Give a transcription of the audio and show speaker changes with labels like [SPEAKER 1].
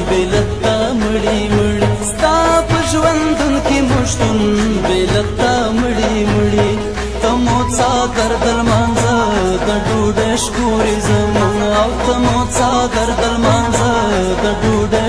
[SPEAKER 1] بلتا مړی مړی ستا په ژوندون کې مشتون بلتا مړی مړی تمو څادر درمانځه د ډوډۍ شکورې زمون او تمو څادر درمانځه د ډوډۍ